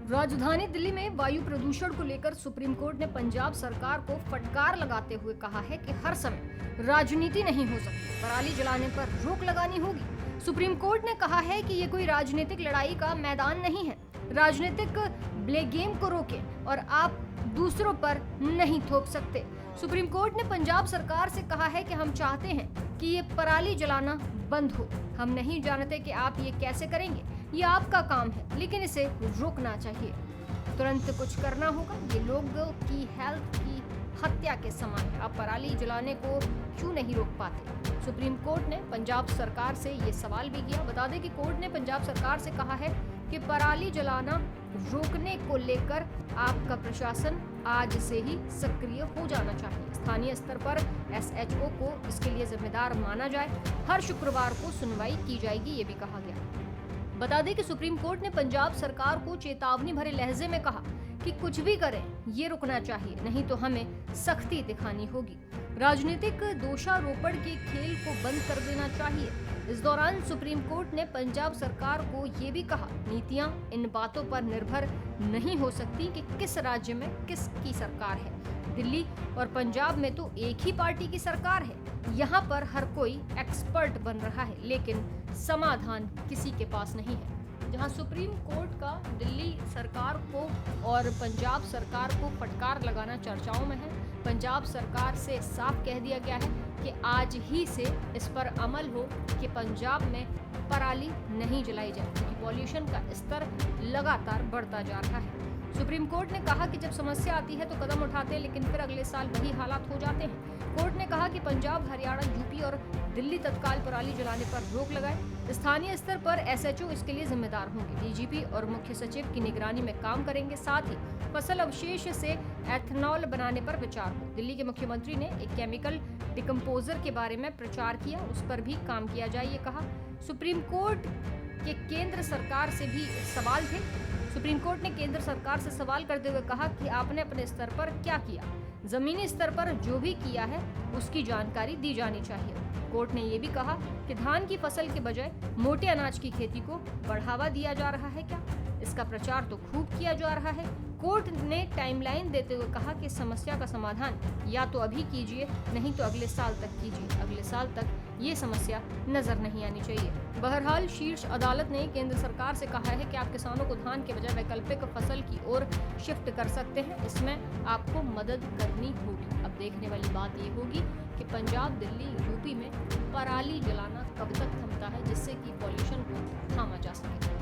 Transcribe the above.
राजधानी दिल्ली में वायु प्रदूषण को लेकर सुप्रीम कोर्ट ने पंजाब सरकार को फटकार लगाते हुए कहा है कि हर समय राजनीति नहीं हो सकती, पराली जलाने पर रोक लगानी होगी। सुप्रीम कोर्ट ने कहा है कि ये कोई राजनीतिक लड़ाई का मैदान नहीं है। राजनीतिक ब्लेम को रोकें और आप दूसरों पर नहीं थोप सकते। सुप्रीम कोर्ट ने पंजाब सरकार से कहा है कि हम चाहते हैं कि ये पराली जलाना बंद हो। हम नहीं जानते कि आप ये कैसे करेंगे, ये आपका काम है, लेकिन इसे रोकना चाहिए। तुरंत कुछ करना होगा। ये लोगों की हेल्थ की हत्या के समान है। आप पराली जलाने को क्यों नहीं रोक पाते? सुप्रीम कोर्ट ने पंजाब सरकार से ये सवाल भी किया। बता दें कि कोर्ट ने पंजाब सरकार से कहा है कि पराली जलाना रोकने को लेकर आपका प्रशासन आज से ही सक्रिय हो जाना चाहिए। स्थानीय स्तर पर एसएचओ को इसके लिए जिम्मेदार माना जाए। हर शुक्रवार को सुनवाई की जाएगी, ये भी कहा गया। बता दें कि सुप्रीम कोर्ट ने पंजाब सरकार को चेतावनी भरे लहजे में कहा कि कुछ भी करें ये रुकना चाहिए, नहीं तो हमें सख्ती दिखानी होगी। राजनीतिक दोषारोपण के खेल को बंद कर देना चाहिए। इस दौरान सुप्रीम कोर्ट ने पंजाब सरकार को ये भी कहा, नीतियां इन बातों पर निर्भर नहीं हो सकती कि किस राज्य में किसकी सरकार है। दिल्ली और पंजाब में तो एक ही पार्टी की सरकार है। यहाँ पर हर कोई एक्सपर्ट बन रहा है, लेकिन समाधान किसी के पास नहीं है। जहां सुप्रीम कोर्ट का दिल्ली सरकार को और पंजाब सरकार को फटकार लगाना चर्चाओं में है। पंजाब सरकार से साफ कह दिया गया है कि आज ही से इस पर अमल हो कि पंजाब में पराली नहीं जलाई जाए, क्योंकि पॉल्यूशन का स्तर लगातार बढ़ता जा रहा है। सुप्रीम कोर्ट ने कहा कि जब समस्या आती है तो कदम उठाते हैं, लेकिन फिर अगले साल वही हालात हो जाते हैं। कोर्ट ने कहा कि पंजाब, हरियाणा, यूपी और दिल्ली तत्काल पराली जलाने पर रोक लगाए। स्थानीय स्तर पर एसएचओ इसके लिए जिम्मेदार होंगे। डीजीपी और मुख्य सचिव की निगरानी में काम करेंगे। साथ ही फसल अवशेष से एथेनॉल बनाने पर विचार हो। दिल्ली के मुख्यमंत्री ने एक केमिकल डिकम्पोजर के बारे में प्रचार किया, उस पर भी काम किया जाए, ये कहा। सुप्रीम कोर्ट के केंद्र सरकार से भी सवाल थे। सुप्रीम कोर्ट ने केंद्र सरकार से सवाल करते हुए कहा कि आपने अपने स्तर पर क्या किया, जमीनी स्तर पर जो भी किया है उसकी जानकारी दी जानी चाहिए। कोर्ट ने ये भी कहा कि धान की फसल के बजाय मोटे अनाज की खेती को बढ़ावा दिया जा रहा है क्या? इसका प्रचार तो खूब किया जा रहा है। कोर्ट ने टाइमलाइन देते हुए कहा कि समस्या का समाधान या तो अभी कीजिए, नहीं तो अगले साल तक कीजिए। अगले साल तक ये समस्या नजर नहीं आनी चाहिए। बहरहाल शीर्ष अदालत ने केंद्र सरकार से कहा है कि आप किसानों को धान के बजाय वैकल्पिक फसल की ओर शिफ्ट कर सकते हैं, इसमें आपको मदद करनी होगी। अब देखने वाली बात ये होगी कि पंजाब, दिल्ली, यूपी में पराली जलाना कब तक थमता है, जिससे कि पॉल्यूशन को थामा जा सके।